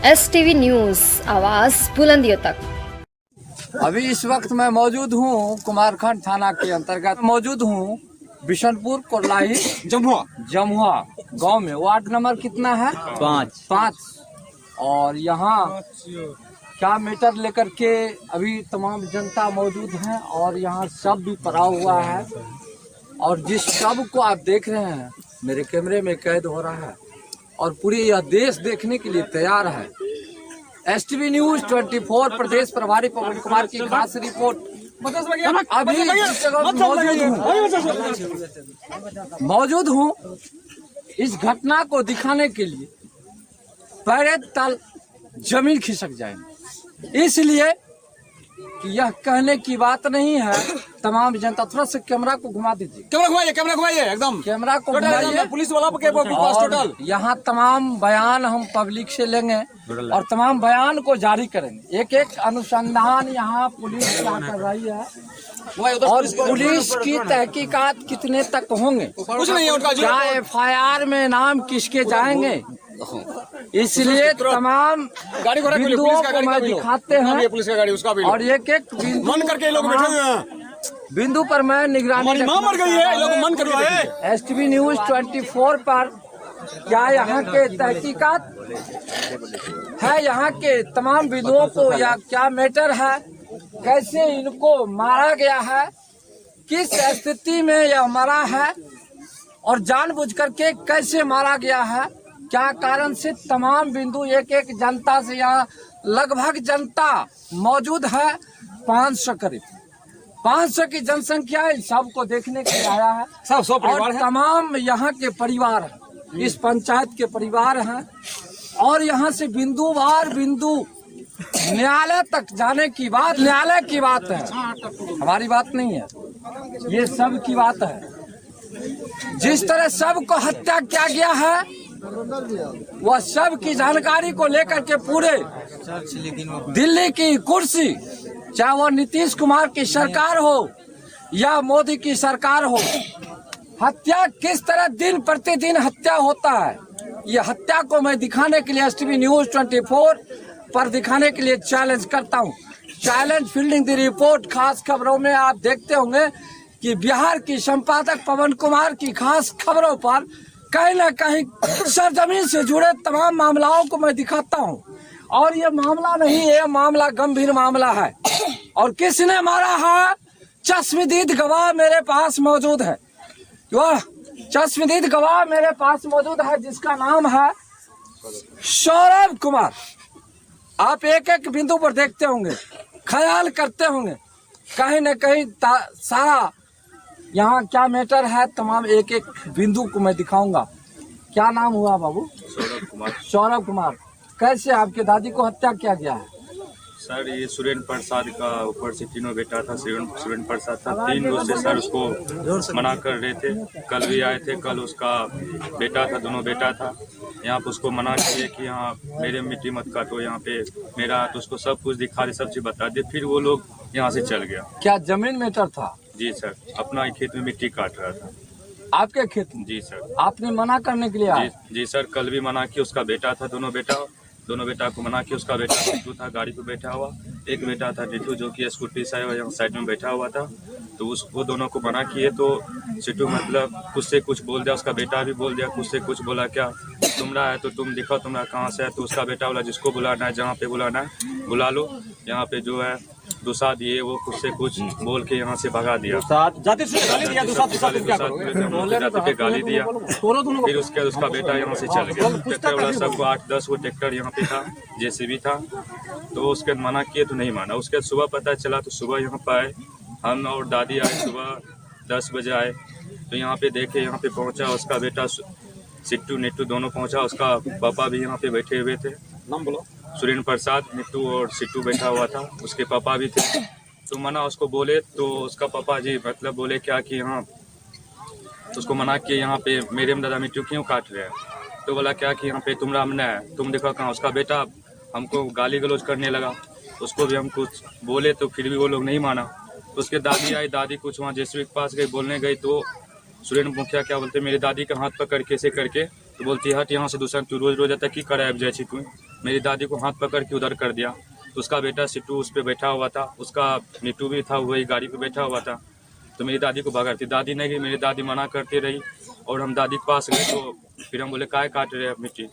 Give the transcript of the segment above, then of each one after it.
STV news, आवाज बुलंदियों तक। अभी इस वक्त मैं मौजूद हूँ कुमारखंड थाना के अंतर्गत मौजूद हूँ बिशनपुर कोल्लाही जमुआ गांव में। वार्ड नंबर कितना है? 5। और यहाँ क्या मैटर लेकर के अभी तमाम जनता मौजूद है और यहाँ सब भी पड़ा हुआ है। और जिस सब को आप देख रहे हैं मेरे कैमरे में कैद हो रहा है और पूरे यह देश देखने के लिए तैयार है। STV न्यूज 24 प्रदेश प्रभारी पवन कुमार की खास रिपोर्ट। अभी इस जगह मौजूद हूँ इस घटना को दिखाने के लिए पैरे तल जमीन खिसक जाएंगे, इसलिए कि यह कहने की बात नहीं है। तमाम जनता थोड़ा सा कैमरा को घुमा दीजिए, कैमरा घुमाइए एकदम कैमरा को घुमाइए। पुलिस वाला के पास टोटल यहाँ तमाम बयान हम पब्लिक से लेंगे और तमाम बयान को जारी करेंगे। एक एक अनुसंधान यहाँ पुलिस क्या कर रही है और पुलिस की तहकीकात कितने तक होंगे, कुछ नहीं है क्या FIR में नाम किसके जाएंगे, इसलिए तमाम बिंदुओं को मैं दिखाते हैं पुलिस का गाड़ी उसका भी और एक एक मन करके लोग बैठे हुए हैं। बिंदु पर मैं निगरानी मर गई है, लोग मन करके। STV न्यूज 24 पर क्या यहाँ के तहकीकात है, यहाँ के तमाम बिंदुओं को या क्या मैटर है, कैसे इनको मारा गया है, किस स्थिति में यह मरा है और जानबूझ करके कैसे मारा गया है, क्या कारण से, तमाम बिंदु एक एक जनता से यहाँ लगभग जनता मौजूद है 500 करीब 500 की जनसंख्या है। सबको देखने के लिए आया है सब परिवार और तमाम यहाँ के परिवार हैं, इस पंचायत के परिवार हैं और यहाँ से बिंदुवार बिंदु न्यायालय तक जाने की बात न्यायालय की बात है, हमारी बात नहीं है, ये सब की बात है। जिस तरह सबको हत्या किया गया है वह सब की जानकारी को लेकर के पूरे दिल्ली की कुर्सी, चाहे वो नीतीश कुमार की सरकार हो या मोदी की सरकार हो, हत्या किस तरह दिन प्रतिदिन हत्या होता है, ये हत्या को मैं दिखाने के लिए STV न्यूज 24 पर दिखाने के लिए चैलेंज करता हूँ। Challenge fielding the report. खास खबरों में आप देखते होंगे कि बिहार की संपादक पवन कुमार की खास खबरों पर कहीं न कहीं सरजमीन से जुड़े तमाम मामलाओं को मैं दिखाता हूँ और ये मामला नहीं है, मामला गंभीर मामला है और किसने मारा है चश्मदीद गवाह मेरे पास मौजूद है। वह चश्मदीद गवाह मेरे पास मौजूद है जिसका नाम है सौरभ कुमार। आप एक एक बिंदु पर देखते होंगे, ख्याल करते होंगे कहीं न कहीं सारा यहाँ क्या मैटर है, तमाम एक एक बिंदु को मैं दिखाऊंगा। क्या नाम हुआ बाबू? सौरभ कुमार। कैसे आपके दादी को हत्या किया गया है? सर ये सुरेंद्र प्रसाद का ऊपर से तीनों बेटा था, सुरेंद्र प्रसाद था, 3 रोज से सर उसको मना कर रहे थे। कल भी आए थे, कल उसका बेटा था, दोनों बेटा था, यहाँ पे उसको मना किए कि यहाँ मेरे मिट्टी मत काटो, यहाँ पे मेरा, तो उसको सब कुछ दिखा दे, सब चीज बता दे, फिर वो लोग यहाँ से चल गया। क्या जमीन मैटर था? जी सर, अपना खेत में मिट्टी काट रहा था। आपके खेत में? जी सर। आपने मना करने के लिए आए? जी सर, कल भी मना किया, उसका बेटा था, दोनों बेटा को मना किया। उसका बेटा टिट्टू था गाड़ी पे बैठा हुआ, एक बेटा था टिट्टू जो कि स्कूटी से यहाँ साइड में बैठा हुआ था, तो वो दोनों को मना किए। तो सिट्टू मतलब कुछ से कुछ बोल दिया, उसका बेटा भी बोल दिया, कुछ से कुछ बोला, क्या तुमरा है तो तुम दिखाओ तुम्हारा कहाँ से है, तो उसका बेटा बोला जिसको बुलाना है, जहाँ पे बुलाना है बुला लो, यहाँ पे जो है दूसरा दिए, वो कुछ से कुछ बोल के यहाँ से भगा दिया, जाति पे गाली दिया। फिर उसके बाद उसका बेटा यहाँ से चल गया। ट्रैक्टर वाला सबको 8-10 वो ट्रैक्टर यहाँ पे था, JCB था, तो उसके मना किए तो नहीं माना। उसके बाद सुबह पता चला तो सुबह यहाँ पे आए, हम और दादी आए, सुबह 10 बजे आए, तो यहाँ पे देखे, यहाँ पे पहुँचा उसका बेटा सिट्टू निट्टू दोनों पहुँचा, उसका पापा भी यहाँ पे बैठे हुए थे। नाम बोलो। सुरेंद्र प्रसाद, निट्टू और सिट्टू बैठा हुआ था, उसके पापा भी थे। तो मना उसको बोले तो उसका पापा जी मतलब बोले क्या कि यहाँ, उसको मना किए यहाँ पे मेरे में दादा मिट्टू क्यों काट रहे हैं, तो बोला क्या कि यहाँ पे तुम रामना है, तुम देखो कहाँ। उसका बेटा हमको गाली गलौज करने लगा, उसको भी हम कुछ बोले तो फिर भी वो लोग नहीं माना। तो उसके दादी आई, दादी कुछ वहाँ JCB के पास गई, बोलने गई तो सुरेंद्र मुखिया क्या बोलते मेरी दादी का हाथ पकड़ कैसे करके, तो बोलती हट यहाँ से दूसरा, तू रोज रोज तक की कराए जाए तू, मेरी दादी को हाथ पकड़ के उधर कर दिया। उसका बेटा सिट्टू उस पर बैठा हुआ था, उसका निट्टू भी था, वही गाड़ी पे बैठा हुआ था। तो मेरी दादी को भगा थी, दादी नहीं गई, मेरी दादी मना करती रही और हम दादी के पास गए। तो फिर हम बोले काय काट रहे मिट्टी,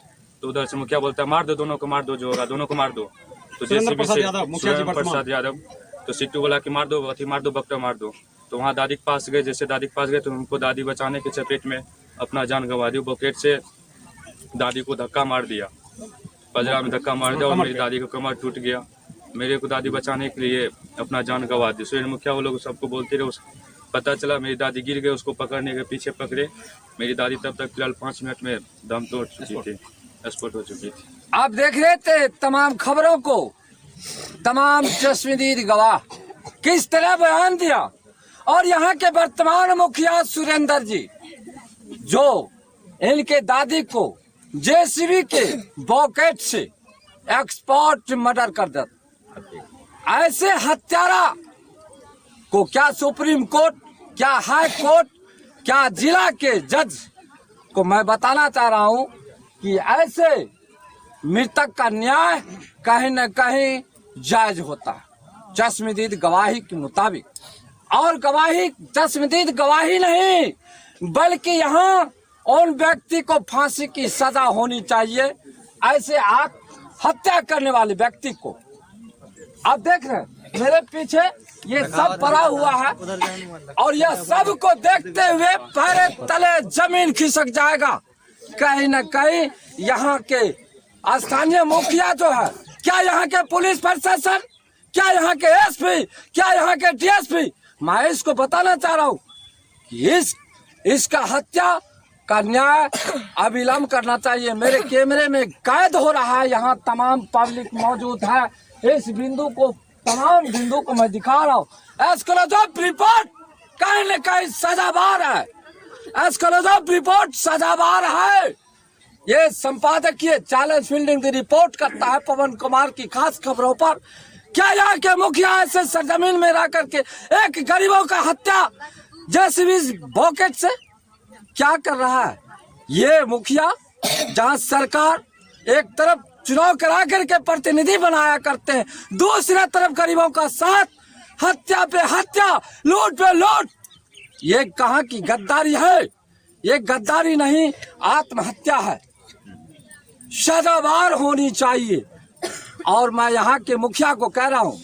तो उधर से मुखिया बोलता है मार दो, दोनों को मार दो, जो होगा दोनों को मार दो। तो जैसे प्रसाद यादव तो सिट्टू बोला कि मार दो, अथी मार दो, बकटा मार दो। तो वहाँ दादी के पास गए, जैसे दादी के पास गए तो उनको दादी बचाने के चपेट में अपना जान गंवा दी। बकेट से दादी को धक्का मार दिया, पजरा में धक्का मार दिया और मेरी दादी का कमर टूट गया। मेरे को दादी बचाने के लिए अपना जान गंवा दी। सुरेंद्र मुखिया वो लोग सबको बोलते रहे। पता चला मेरी दादी गिर गई, उसको पकड़ने के पीछे पकड़े। मेरी दादी तब तक फिलहाल 5 मिनट में दम तोड़ चुकी थी, स्पॉट हो चुकी थी। आप देख रहे थे तमाम खबरों को, तमाम चश्मदीद गवाह किस तरह बयान दिया। और यहाँ के वर्तमान मुखिया सुरेंद्र जी, जो इनके दादी को जेसीबी के बॉकेट से एक्सपोर्ट मर्डर कर देता, ऐसे हत्यारा को क्या सुप्रीम कोर्ट, क्या हाई कोर्ट, क्या जिला के जज को मैं बताना चाह रहा हूं कि ऐसे मृतक का न्याय कहीं न कहीं जायज होता है चश्मदीद गवाही के मुताबिक। और गवाही चश्मदीद गवाही नहीं, बल्कि यहाँ उन व्यक्ति को फांसी की सजा होनी चाहिए, ऐसे हत्या करने वाले व्यक्ति को। आप देख रहे हैं मेरे पीछे ये सब पड़ा हुआ है और यह सब को देखते हुए पैर तले जमीन खिसक जाएगा। कहीं न कहीं यहाँ के स्थानीय मुखिया जो है, क्या यहाँ के पुलिस प्रशासन, क्या यहाँ के एसपी, क्या यहाँ के डीएसपी, मैं इसको बताना चाह रहा हूँ कि इसका हत्या का न्याय अविलंब करना चाहिए। मेरे कैमरे में कैद हो रहा है, यहाँ तमाम पब्लिक मौजूद है। इस बिंदु को, तमाम बिंदु को मैं दिखा रहा हूँ। एस्क्लोजॉब रिपोर्ट कहीं न कहीं सजावार है, एस्क्लोजॉब रिपोर्ट सजावार है। ये संपादकीय चैलेंज फील्डिंग की रिपोर्ट करता है पवन कुमार की खास खबरों पर। क्या यहाँ के मुखिया ऐसे सरजमीन में रह करके एक गरीबों का हत्या जेसीबी बॉकेट से क्या कर रहा है? ये मुखिया जहाँ सरकार एक तरफ चुनाव करा करके प्रतिनिधि बनाया करते हैं, दूसरी तरफ गरीबों का साथ, हत्या पे हत्या, लूट पे लूट। ये कहाँ की गद्दारी है? ये गद्दारी नहीं, आत्महत्या है। सजावार होनी चाहिए। और मैं यहाँ के मुखिया को कह रहा हूँ,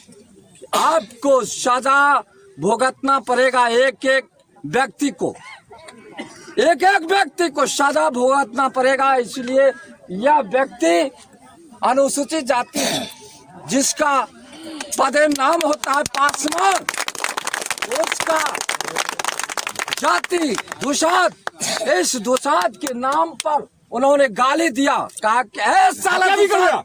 आपको सजा भुगतना पड़ेगा। एक एक व्यक्ति को, एक एक व्यक्ति को सजा भुगतना पड़ेगा। इसलिए यह व्यक्ति अनुसूचित जाति है, जिसका पदे नाम होता है पासवान, उसका जाति दुसाद, इस दुसाद के नाम पर उन्होंने गाली दिया, कहा कि ऐ साला दुसाद,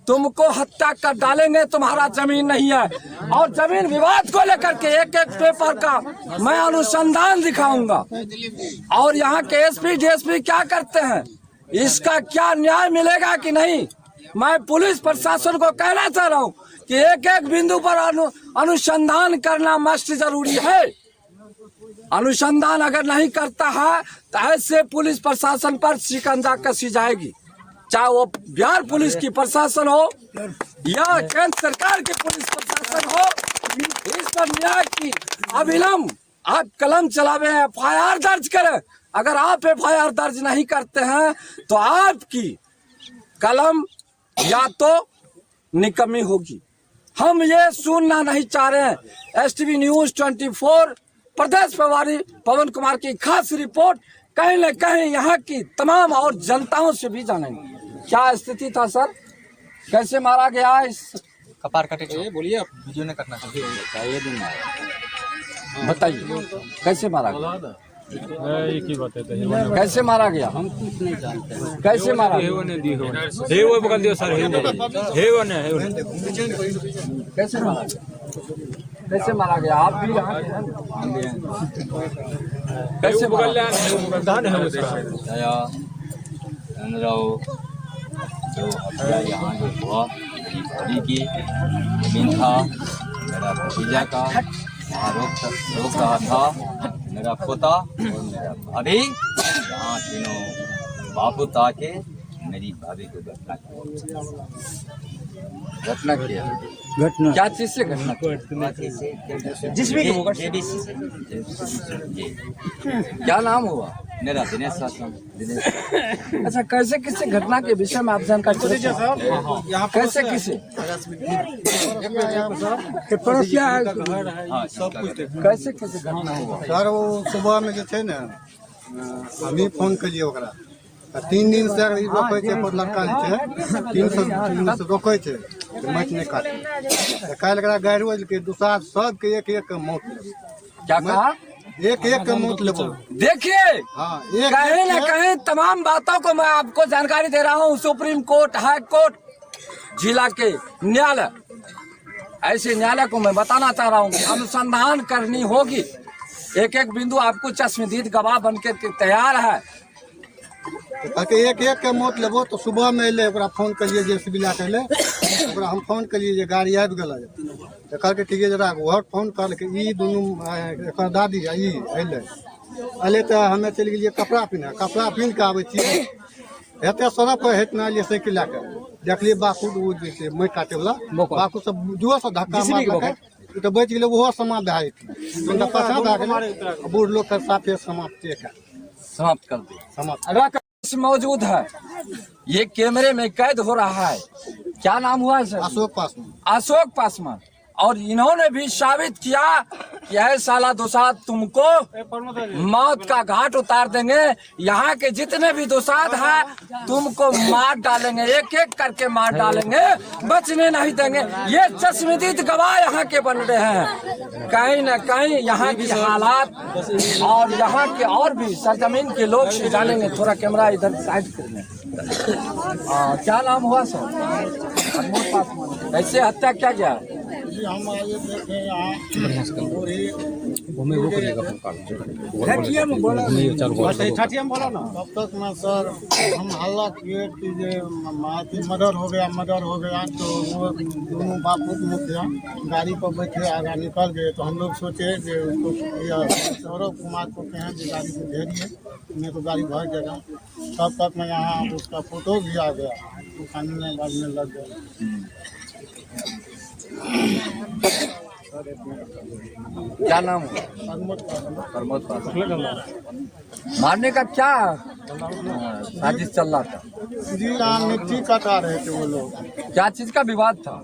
तुमको हत्या कर डालेंगे, तुम्हारा जमीन नहीं है। और जमीन विवाद को लेकर के एक एक पेपर का मैं अनुसंधान दिखाऊंगा। और यहाँ के एसपी डीएसपी क्या करते हैं, इसका क्या न्याय मिलेगा कि नहीं? मैं पुलिस प्रशासन को कहना चाह रहा हूँ कि एक एक बिंदु पर अनुसंधान करना मस्ट जरूरी है। अनुसंधान अगर नहीं करता है तो ऐसे पुलिस प्रशासन पर शिकंजा कसी जाएगी, चाहे वो बिहार पुलिस की प्रशासन हो या केंद्र सरकार की पुलिस प्रशासन हो। इस पर न्याय की अविलंब आप कलम चलावे, एफआईआर दर्ज करें। अगर आप एफआईआर दर्ज नहीं करते हैं तो आपकी कलम या तो निकम्मी होगी। हम ये सुनना नहीं चाह रहे हैं। एसटीवी न्यूज 24 प्रदेश प्रभारी पवन कुमार की खास रिपोर्ट कहीं न कहीं यहाँ की तमाम और जनताओं से भी जानेंगे क्या स्थिति था सर, कैसे मारा गया इस कपार कटे। बोलिए, आप वीडियो नहीं करना चाहिए, बताइए कैसे मारा गया? एक ही बात है, कैसे मारा गया? हम कुछ नहीं जानते हैं। कैसे मारा गया? हे वो बगल दियो सर, हे वो ने कैसे मारा गया? कैसे मारा गया? आप भी यहाँ के हैं? कैसे बगल मारा? प्रधान है दया राव जो हत्या यहाँ जो हुआ, मेरी बड़ी की जमीन था, मेरा भतीजा का वहाँ रोक रहा था, मेरा पोता और मेरा भाभी, यहाँ तीनों बापू ताके मेरी भाभी को घटना घटना किया घटना क्या चीज से घटना जिसमें JBC से जी क्या नाम हुआ? मेरा दिनेश शासन दिनेश अच्छा, कैसे किसी घटना के विषय में आप जानकारी दीजिए साहब। कैसे किसी हाँ सब कुछ कैसे किसी घटना हुआ? सर वो सुबह में जे छै ने अभी फोन कलिए ओकरा 3 दिन से ई रोकै छै पर लड़का जे छै 300 से रोकै छै मैच नहीं काटे काल्हि एकरा गाड़ी रोज के दूसरा सबके एक एक के मौत क्या कहा? एक एक के मौत लेबो। देखिए, हाँ कहीं न कहीं तमाम बातों को मैं आपको जानकारी दे रहा हूँ। सुप्रीम कोर्ट, हाई कोर्ट, जिला के न्यायालय, ऐसे न्यायालय को मैं बताना चाह रहा हूँ कि अनुसंधान करनी होगी। एक एक बिंदु आपको चश्मदीद गवाह बनकर के तैयार है। ताकि एक एक के मौत लेबो तो सुबह में अइले ओकरा फोन कलिए जेसीबी ला के अइले ओकरा हम फोन कलिए जे गाड़ी आबि गेलै तऽ कहलकै ठीक है जरा घर फोन करलकै ई दुनू एकर दादी आ ई अइले तऽ हमे चलि गेलिए कपड़ा पिन्ह के आबै छियै हेते सड़क पर हेत ना लिए साइकिल ला के देखलिए बाकू ओ जे छै मै काटे वाला बाकू सब जुआ से धक्का मारलकै तो बच गेलै ओहो समाप्त भए जेतै तऽ पछा भए गेलै बूढ़ लोग के साथे समाप्त समाप्त कर दिया। समाप्त रकम मौजूद है, ये कैमरे में कैद हो रहा है। क्या नाम हुआ है सर? अशोक पासवान। अशोक पासवान। और इन्होंने भी साबित किया कि है साला दुसाद तुमको मौत का घाट उतार देंगे। यहाँ के जितने भी दुसाद हैं तुमको मार डालेंगे, एक एक करके मार डालेंगे, बचने नहीं देंगे। ये चश्मदीद गवाह यहाँ के बन रहे हैं। कहीं न कहीं यहाँ की हालात और यहाँ के और भी सरजमीन के लोग से जानेंगे। थोड़ा कैमरा इधर साइड करने। क्या नाम हुआ सर? ऐसे हत्या क्या गया? हम आए देखे यहाँ तब तक में सर हम हल्ला किए कि जे मर्डर हो गया तो वो दोनों बापू मुखिया गाड़ी पर बैठे आगे निकल गए। तो हम लोग सोचे कि उसको सौरभ कुमार को कहें कि गाड़ी को घेरिए नहीं तो गाड़ी भर जाएगा। तब तक में यहाँ उसका फोटो भी आ गया तो कानून बाद में लग गया। क्या नाम है? प्रमोद पासवान। मारने का क्या साजिश चल रहा था? जी यहाँ मिट्टी कटा रहे थे वो लोग। क्या चीज का विवाद था?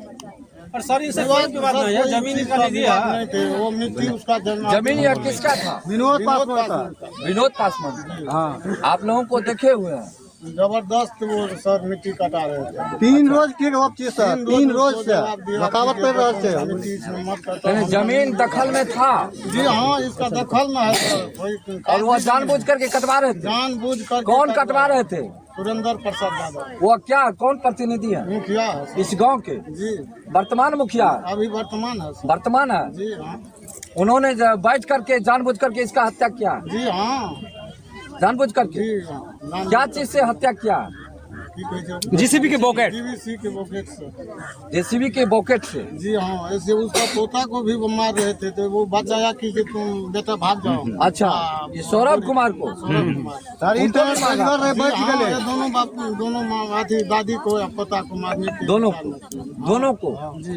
और सर इससे कोई विवाद नहीं है, जमीन का नहीं दिया नहीं थे, वो मिट्टी उसका जमीन या किसका था? विनोद पासवान था। विनोद पासवान। हाँ, आप लोगों को देखे हुए हैं। जबरदस्त वो सर मिट्टी कटा रहे थे 3 रोज की वापसी सर 3 रोज से बकावत कर रहे थे। जमीन दखल में था? जी हाँ इसका दखल में है सर। और वो जानबूझ करके कटवा रहे थे? जानबूझ कर। कौन कटवा रहे थे? सुरेंद्र प्रसाद यादव। वो क्या कौन प्रतिनिधि है? मुखिया है इस गांव के? जी वर्तमान मुखिया? अभी वर्तमान है सर। वर्तमान है। जी हाँ। उन्होंने बैठ करके जानबूझ करके इसका हत्या किया? जी हाँ जानबूझ करके। जी हाँ। क्या चीज से हत्या किया? JCB के बॉकेट JCB के बॉकेट से। JCB के बॉकेट से? जी हाँ ऐसे उसका पोता को भी वो मार रहे थे तो वो बचाया कि तुम बेटा भाग जाओ। अच्छा, ये सौरभ कुमार को? दोनों बाप दोनों दादी को या पोता को मारने के दोनों को जी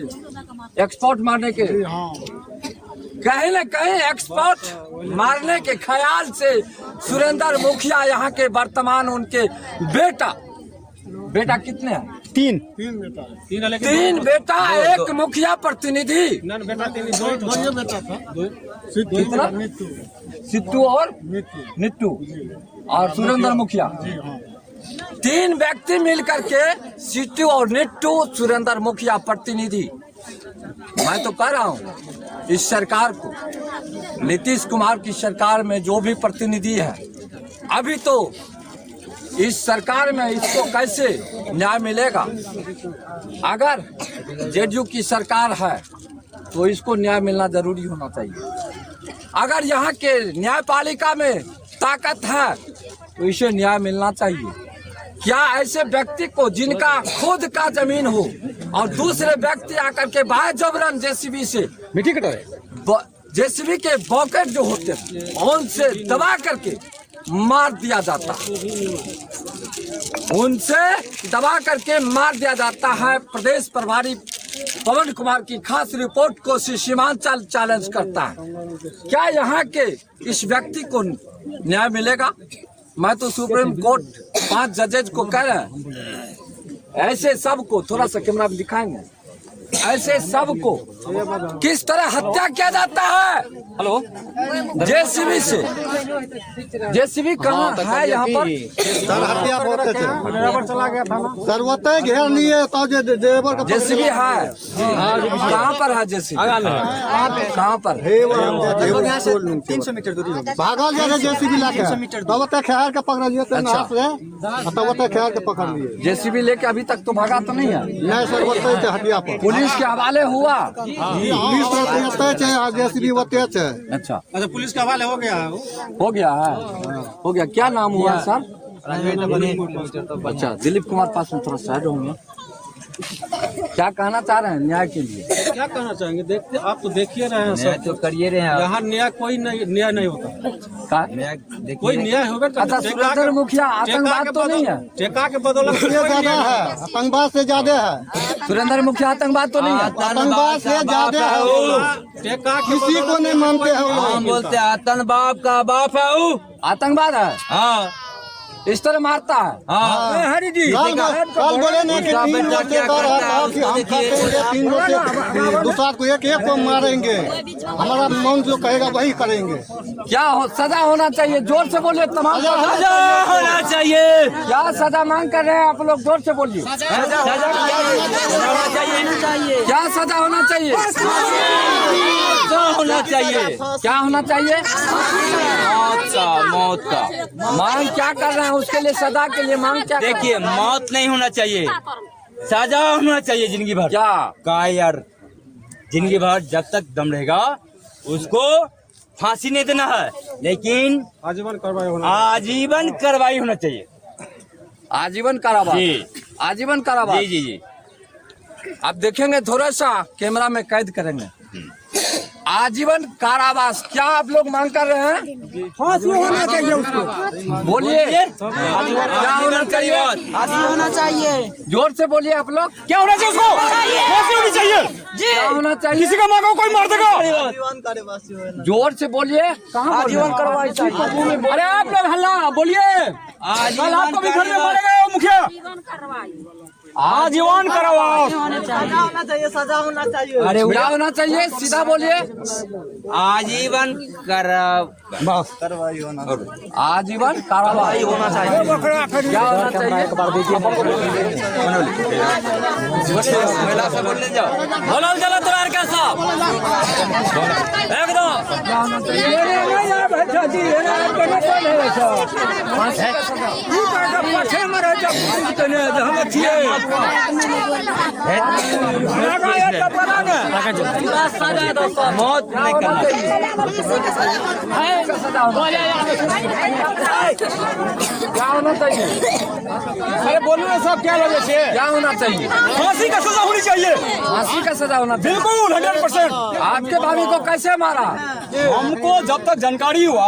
एक्सपोर्ट मारने के। जी हाँ कहीं न कहीं एक्सपोर्ट मारने के ख्याल से सुरेंद्र मुखिया यहाँ के वर्तमान उनके बेटा कितने हैं? 3 बेटा 3 बेटा, एक मुखिया प्रतिनिधि। दो बेटा था कितना? सिट्टू और निट्टू और सुरेंद्र मुखिया। 3 व्यक्ति मिल करके सिट्टू और निट्टू सुरेंद्र मुखिया प्रतिनिधि। मैं तो कह रहा हूँ इस सरकार को, नीतीश कुमार की सरकार में जो भी प्रतिनिधि है, अभी तो इस सरकार में इसको कैसे न्याय मिलेगा? अगर जेडीयू की सरकार है तो इसको न्याय मिलना जरूरी होना चाहिए। अगर यहाँ के न्यायपालिका में ताकत है तो इसे न्याय मिलना चाहिए। क्या ऐसे व्यक्ति को जिनका खुद का जमीन हो और दूसरे व्यक्ति आकर के बाहर जबरन JCB से मिट्टी कटा रहे, JCB के बॉकेट जो होते हैं उनसे दबा करके मार दिया जाता? उनसे दबा करके मार दिया जाता है। प्रदेश प्रभारी पवन कुमार की खास रिपोर्ट को श्री सीमांचल चैलेंज करता है। क्या यहाँ के इस व्यक्ति को न्याय मिलेगा? मैं तो सुप्रीम कोर्ट 5 जजेज को कह रहे हैं, ऐसे सबको थोड़ा सा कैमरा में दिखाएंगे, ऐसे सबको किस तरह हत्या किया जाता है। हेलो, जेसीबी से, जेसीबी कहाँ है यहाँ पर? सर हत्या बहुत थे सर, वो तय घेर लिए तो ड्राइवर का जेसीबी है कहाँ पर है? जेसीबी कहाँ पर? 300 मीटर दूरी भागल जा रहे जेसीबी लाके, तब तक खैर के पकड़ लिए थे नाप से, तब तक खैर के पकड़ लिए। जेसीबी लेके अभी तक तो भागा तो नहीं है? नहीं सर, वो तय थे हटिया पर, पुलिस के हवाले हुआ। पुलिस तय थे, जेसीबी वो तय थे। अच्छा, पुलिस का हवाले हो गया है। हो गया है, हो गया। क्या नाम हुआ सर? अच्छा, दिलीप कुमार पास में थोड़ा साइड होंगे। क्या कहना चाह रहे हैं न्याय के लिए? क्या कहना चाहेंगे? देखते आप तो देखिए रहे हैं, न्याय तो करिए रहे हैं। यहाँ न्याय कोई न्याय नहीं होता। कोई न्याय होगा? अच्छा, सुरेंद्र मुखिया आतंकवाद तो नहीं है? टेका के बदौलत ज्यादा है, आतंकवाद से ज्यादा है। सुरेंद्र मुखिया आतंकवाद तो नहीं है? आतंकवाद से ज्यादा है, टेका किसी को नहीं मानते हैं। हम बोलते हैं आतंकवाद का बाप है वो। आतंकवाद है, हाँ इस तरह मारता है। हाँ हरी जी कल बोले नहीं कि 3 रोज से कर रहा था कि हम काटेंगे, 3 रोज से दूसरा को एक को मारेंगे, हमारा मन जो कहेगा वही करेंगे। क्या सजा होना चाहिए? जोर से बोलिए। तमाम सजा होना चाहिए। क्या सजा मांग कर रहे हैं आप लोग? जोर से बोलिए। सजा चाहिए। क्या सजा होना चाहिए? होना चाहिए। क्या होना चाहिए? मौत का मांग क्या कर रहे हैं? उसके लिए सजा के लिए मांग क्या? देखिए, मौत नहीं होना चाहिए, सजा होना चाहिए जिंदगी भर। क्या कायर जिंदगी भर जब तक दम रहेगा उसको फांसी नहीं देना है, लेकिन आजीवन कार्रवाई आजीवन कार्रवाई होना चाहिए। आजीवन कारावास? जी, आजीवन कारावास। जी जी जी। आप देखेंगे, थोड़ा सा कैमरा में कैद करेंगे। आजीवन कारावास क्या आप लोग मांग कर रहे हैं? फांसी होना चाहिए उसको। बोलिए, क्या होना चाहिए? फांसी होना चाहिए। जोर से बोलिए आप लोग। क्या होना चाहिए उसको? फांसी होनी चाहिए। क्या होना चाहिए? किसी का मांगो कोई मार देगा। जोर से बोलिए। कहाँ आजीवन कार्रवाई चाहिए। अरे आप लोग हल्ला बोलिए। कल आपको भी घर में मारेगा वो मुखिया। आजीवन कारावास होना चाहिए, सजा होना चाहिए। अरे क्या होना चाहिए? सीधा बोलिए। आजीवन आजीवन कारावास होना चाहिए। क्या होना चाहिए? महिला से बोलने जाओ। बोलो चलो तैयार का साहब एकदम। मौत नहीं करना क्या होना चाहिए? अरे बोलो ना साहब, क्या वजह से? क्या होना चाहिए? फांसी का सजा होनी चाहिए। फांसी का सजा होना चाहिए। बिल्कुल 100%। आपके भाभी को कैसे मारा? हमको जब तक जानकारी हुआ,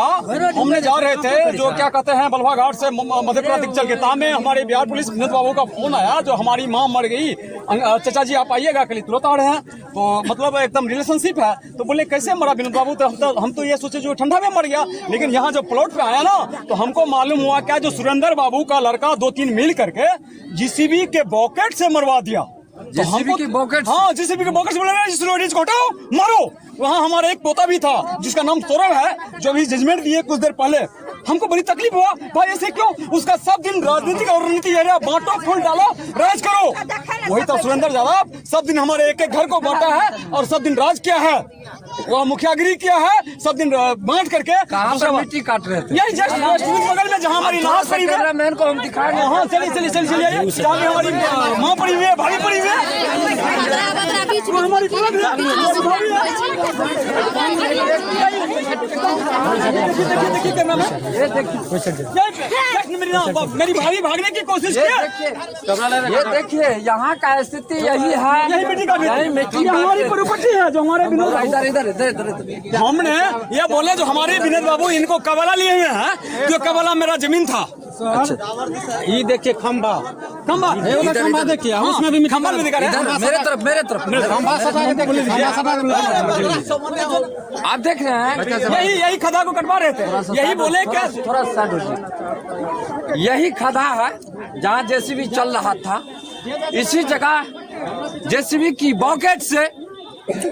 हमने जा रहे थे जो क्या कहते हैं बलवा घाट से मधेपुरा तक चल के तामे हमारे बिहार पुलिस विनोद बाबू का फोन आया, जो हमारी माँ मर गई, चाचा जी आप आइएगा, कल तुरंत आ रहे हैं। तो मतलब एकदम रिलेशनशिप है। तो बोले कैसे मरा विनोद बाबू? तो हम तो ये सोचे जो ठंडा में मर गया, लेकिन यहाँ जब प्लॉट पे आया ना तो हमको मालूम हुआ क्या, जो सुरेंद्र बाबू का लड़का 2-3 मिल करके जीसीबी के बॉकेट से मरवा दिया। जेसीबी की बॉकेट? हाँ, जेसीबी के बॉकेट से बोला हटाओ मारो। वहाँ हमारा एक पोता भी था जिसका नाम सौरभ है, जो भी जजमेंट दिए कुछ देर पहले। हमको बड़ी तकलीफ हुआ, भाई ऐसे क्यों? उसका सब दिन राजनीतिक और रणनीति एरिया बांटो, फूल डालो, राज करो। वही तो सुरेंद्र यादव सब दिन हमारे एक घर को बांटा है और सब दिन राज किया है, वह मुखियागिरी किया है, सब दिन बांट करके। कहाँ पर मिट्टी काट रहे थे? यही जस्ट बगल में जहाँ हमारी नमाज पड़ी है। मैन को हम दिखाएंगे। हाँ चलिए जहाँ भी हमारी माँ पड़ी हुई है, भाभी पड़ी हुई है, हमारी देखिए कैमरा में, मेरी भाभी भागने की कोशिश की। ये देखिए यहाँ का स्थिति यही है। यही मिट्टी का यही मिट्टी ये हमारी प्रॉपर्टी है जो हमारे विनोद इधर इधर इधर इधर हमने ये बोले जो हमारे विनोद बाबू इनको कबला लिए हुए हैं, जो कबला मेरा जमीन था। ये देखिए खंबा खंबा देखिए, उसमें भी खंबा में दिखा रहे हैं। मेरे तरफ खंबा सटा के देखिए, आप देख रहे हैं। यही खदा को कटवा रहे थे। यही बोले क्या थोड़ा साइड हो जाइए। यही खदा है जहाँ जेसीबी चल रहा था। इसी जगह जेसीबी की बॉकेट से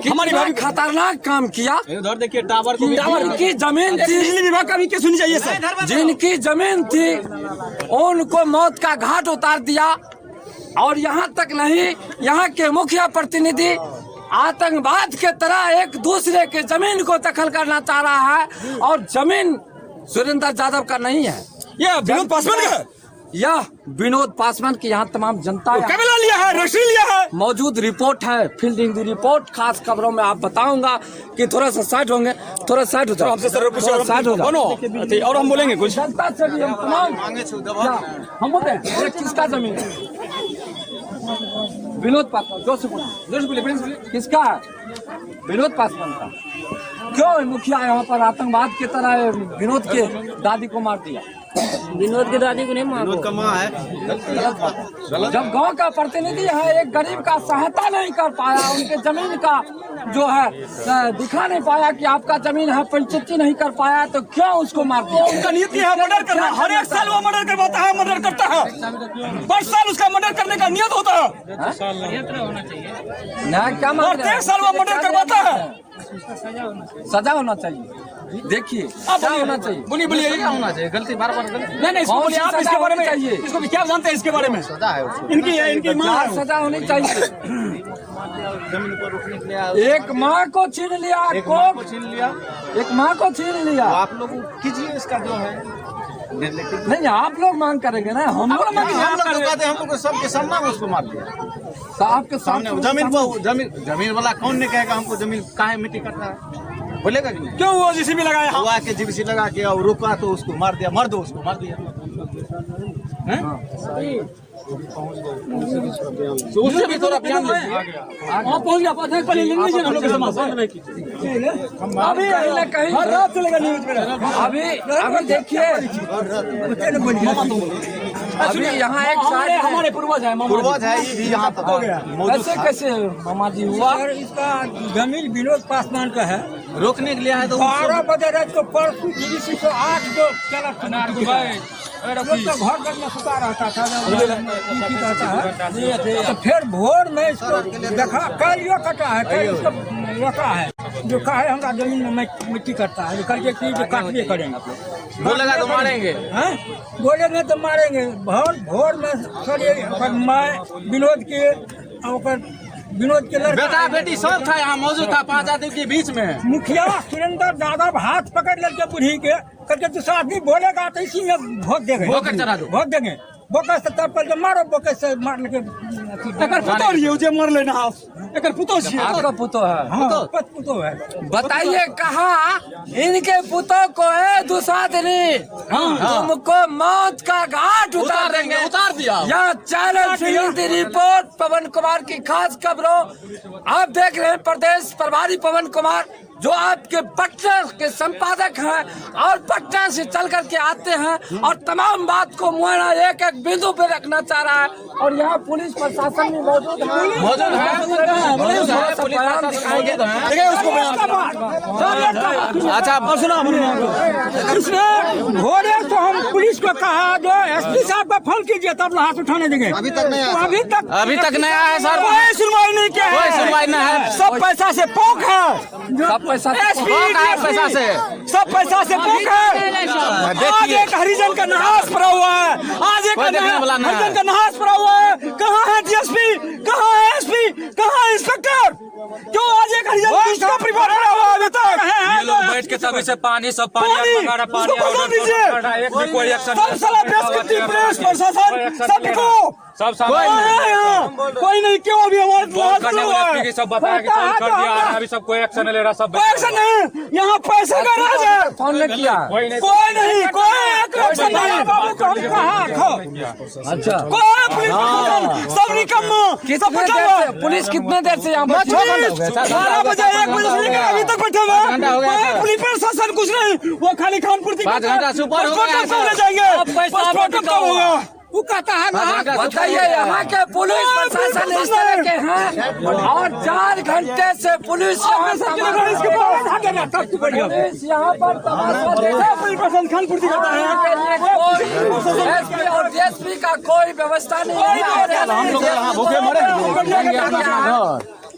हमारी भाभी खतरनाक काम किया। उधर देखिए टावर की जमीन थी, बिजली विभाग का भी क्या सुनी चाहिए सर। जिनकी जमीन थी उनको मौत का घाट उतार दिया। और यहाँ तक नहीं, यहाँ के मुखिया प्रतिनिधि आतंकवाद के तरह एक दूसरे के जमीन को दखल करना चाह रहा है। और जमीन सुरेंद्र यादव का नहीं है, ये विनोद पासवान का है। यह विनोद पासवान की यहाँ तमाम जनता कबला लिया है, रजिस्ट्री लिया है। मौजूद रिपोर्ट है, फील्डिंग दी रिपोर्ट। खास खबरों में आप बताऊंगा कि थोड़ा सा साइड होंगे, थोड़ा साइड हो जाओ। हमसे सर पूछो, साइड हो जाओ। और हम बोलेंगे कुछ। जनता से भी हम तमाम हम बोलते हैं ये किसका जमीन है? विनोद पासवान। जोर से बोलिए, किसका है? विनोद पासवान का। क्यों मुखिया यहाँ पर आतंकवाद की तरह विनोद के दादी को मार दिया? विनोद की दादी को नहीं मारो। विनोद का माँ है। जब गांव का प्रतिनिधि है, एक गरीब का सहायता नहीं कर पाया, उनके जमीन का जो है दिखा नहीं पाया कि आपका जमीन है, पंचायती नहीं कर पाया, तो क्यों उसको मार दिया? उनका नीति है मर्डर करना। हर एक साल वो मर्डर करवाता है, मर्डर करता है। 5 साल उसका मर्डर करने का नियत होता है। क्या प्रत्येक साल वो मर्डर करवाता है। सजा होना चाहिए। देखिए क्या होना चाहिए? बोलिए क्या होना चाहिए? गलती बार गलती नहीं इसको बोलिए आप इसके बारे में। चाहिए इसको भी क्या जानते हैं इसके बारे में? इनकी माँ है। सजा होनी चाहिए। एक माँ को छीन लिया, एक माँ को छीन लिया। आप लोग कीजिए इसका जो है। नहीं आप लोग मांग करेंगे ना, हम लोग मांग कहते हैं हम लोग सबके सामने उसको मार दिया। साहब के सामने जमीन वाला कौन ने कहेगा हमको जमीन काहे मिट्टी कटना है? बोलेगा कि नहीं? क्यों वो जीसीबी लगाया? हुआ के जीबीसी लगा के और रुका तो उसको मार दिया, मर दो उसको मार दिया। उससे भी थोड़ा ध्यान लीजिए। आप पहुंच गया पहले ले लीजिए हम लोग के समाधान नहीं कीजिए। अभी कहीं हर रात चलेगा न्यूज में। अभी देखिए, अभी यहाँ एक साइड हमारे पूर्वज है, ये भी यहाँ तक कैसे कैसे मामा जी हुआ? इसका जमीन विनोद पासवान का है। रोकने के लिए है तो 12 बजे रात को परसों डीवीसी को 8 को चला घर में सुता रहता था। तो फिर भोर में इसको देखा, कल यो कटा है, कल इसको रोका है, जो कहा है हमारा जमीन में मिट्टी करता है, करके की जो काटने करेंगे। बोलेगा तो मारेंगे, बोलेंगे तो मारेंगे। भोर में मैं विनोद के विनोद के लड़का बेटा बेटी सब था यहाँ मौजूद था 5 आदमी के बीच में। मुखिया सुरेंद्र यादव हाथ पकड़ लेके बुढ़ी के करके दूसरा आदमी बोलेगा तो इसी में वोट देंगे, वोट देंगे। बोकर से तब पर मारो, बोकर से मार लेके मर लेना। आपका पुतो है? पुतो है। बताइए कहाँ इनके पुतों को है दुसाधनी, तुमको मौत का घाट उतार देंगे। उतार दिया। यह चैनल फील्ड रिपोर्ट पवन कुमार की खास खबरों। आप देख रहे हैं प्रदेश प्रभारी पवन कुमार, जो आपके पटना के संपादक हैं और पटना से चल करके आते हैं और तमाम बात को मुआयना एक एक बिंदु पे रखना चाह रहा है। और यहाँ पुलिस प्रशासन भी मौजूद है। अच्छा सुना भोरे तो हम पुलिस को कहा जो एसपी साहब का फोन कीजिए तब हाथ उठाने देंगे। अभी तक नहीं आया है सर, कोई सुनवाई नहीं किया, कोई सुनवाई नहीं है। सब पैसा से पोक है, सब पैसा पैसा से सब पैसा से पोक है। आज एक हरिजन का नहास पड़ा हुआ है, आज एक हरिजन का नहास पड़ा हुआ है। कहाँ है डीएसपी, कहाँ है एसपी, कहाँ है इंस्पेक्टर? क्यों आज एक हरिजन का परिवार पड़ा हुआ अभी तक? ये लोग बैठ के तभी से पानी सब पानी कोई नहीं नहीं क्यों अभी हमारे फोन करने वाले एसपी के सब बताया कि कॉल कर दिया है, अभी सब कोई एक्शन नहीं ले रहा, सब पैसा नहीं, यहाँ पैसे का राज है। फोन ने किया कोई नहीं, कोई एक्शन नहीं। बाबू को हम कहाँ अच्छा कोई पुलिस प्रशासन सब निकम्मा। कितने देर से पुलिस कितने देर से यहाँ पर 12 बजे 1 बजे से लेकर अभी तक बैठे हुए। पुलिस प्रशासन कुछ नहीं, वो खाली खानपुर 5 घंटा सुपर हो गया, ले जाएंगे पासपोर्ट कब होगा वो कहता है ना। बताइए यहाँ के पुलिस प्रशासन इस तरह के हैं और 4 घंटे से पुलिस यहाँ पर पुलिस प्रशासन खानपुर दिखाता है। एसपी और डीएसपी का कोई व्यवस्था नहीं है। हम लोग यहाँ भूखे मरे।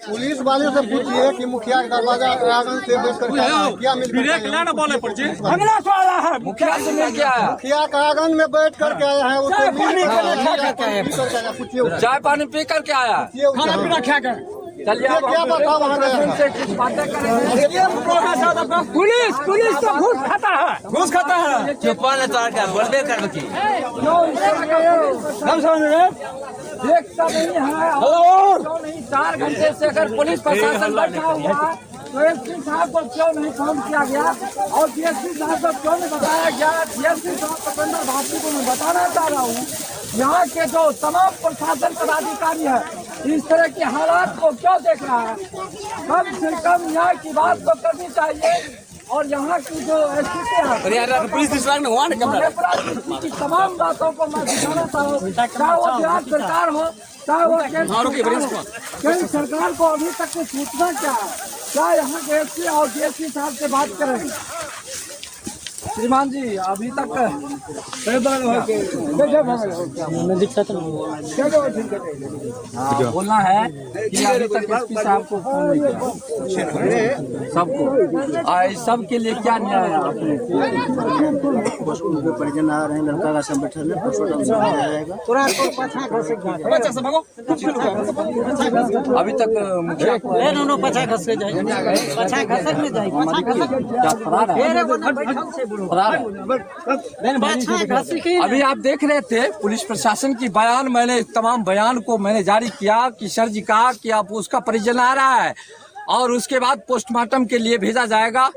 पुलिस वाले से पूछिए कि मुखिया का दरवाजा आंगन से बेच कर क्या मिल अगला सवाल है मुखिया से मिल गया है। मुखिया का आंगन में बैठ करके आया है, उसे पूछिए चाय पानी पी करके आया। खाना पीना खा कर चलिए अब क्या बता वहाँ गया से कुछ बातें करेंगे। पुलिस तो घूस खाता है। बोलबे कर देखता नहीं है और क्यों नहीं 4 घंटे से अगर पुलिस प्रशासन बैठा हुआ है तो एसपी साहब को क्यों नहीं फोन किया गया और डीएसपी साहब को क्यों नहीं बताया गया। डीएसपी साहब सतेंद्र भारती को मैं बताना चाह रहा हूँ, यहाँ के जो तमाम प्रशासन पदाधिकारी है इस तरह के हालात को क्यों देख रहा है। कम से कम यहाँ की बात तो करनी चाहिए। और यहाँ की जो स्थिति है पुलिस की तमाम बातों को मैं दिखाना चाहूँ, चाहे वो बिहार सरकार हो चाहे वो केंद्र सरकार को अभी तक की सूचना क्या है, क्या यहाँ के एसपी और डीएसपी साहब से बात करेंगे। श्रीमान जी अभी तक बोलना है कि अभी तक एसपी साहब को फोन नहीं किया सबको, सब के लिए क्या न्याय है आपने? परिजन आ रहे हैं, लड़का का सब बैठे अभी तक मुखिया अभी आप देख रहे थे पुलिस प्रशासन की बयान, मैंने तमाम बयान को मैंने जारी किया कि सर जी कहा कि आप उसका परिजन आ रहा है और उसके बाद पोस्टमार्टम के लिए भेजा जाएगा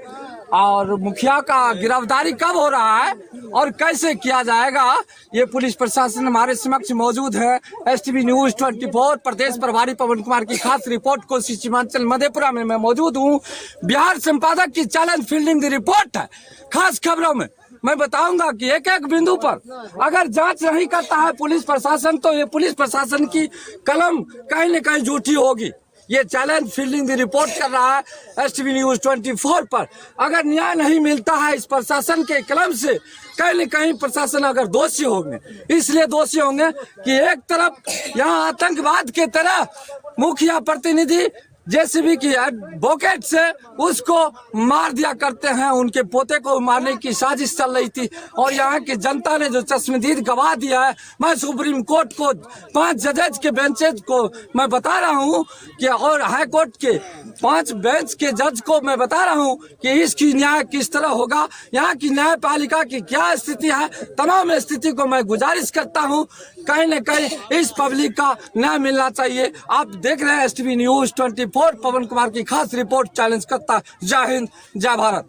और मुखिया का गिरफ्तारी कब हो रहा है और कैसे किया जाएगा ये पुलिस प्रशासन हमारे समक्ष मौजूद है। एसटीवी न्यूज 24 प्रदेश प्रभारी पवन कुमार की खास रिपोर्ट कोसी सीमांचल मधेपुरा में मैं मौजूद हूँ। बिहार संपादक की चैलेंज फील्डिंग दी रिपोर्ट है। खास खबरों में मैं बताऊंगा कि एक एक बिंदु पर अगर जांच नहीं करता है पुलिस प्रशासन तो ये पुलिस प्रशासन की कलम कहीं न कहीं झूठी होगी। ये चैलेंज फील्डिंग दी रिपोर्ट कर रहा है एसटीवी न्यूज 24 पर। अगर न्याय नहीं मिलता है इस प्रशासन के कलम से कहीं न कहीं प्रशासन अगर दोषी होंगे, इसलिए दोषी होंगे कि एक तरफ यहाँ आतंकवाद के तरह मुखिया प्रतिनिधि जेसीबी की एडवोकेट से उसको मार दिया करते हैं, उनके पोते को मारने की साजिश चल रही थी और यहाँ की जनता ने जो चश्मदीद गवा दिया है। मैं सुप्रीम कोर्ट को 5 जजेज के बेंचेज को मैं बता रहा हूँ कि और हाई कोर्ट के 5 बेंच के जज को मैं बता रहा हूँ कि इसकी न्याय किस तरह होगा, यहाँ की न्यायपालिका की क्या स्थिति है। तमाम स्थिति को मैं गुजारिश करता हूँ कहीं न कहीं इस पब्लिक का न्याय मिलना चाहिए। आप देख रहे हैं एसटीवी न्यूज 24 पवन कुमार की खास रिपोर्ट चैलेंज करता। जय हिंद, जय भारत।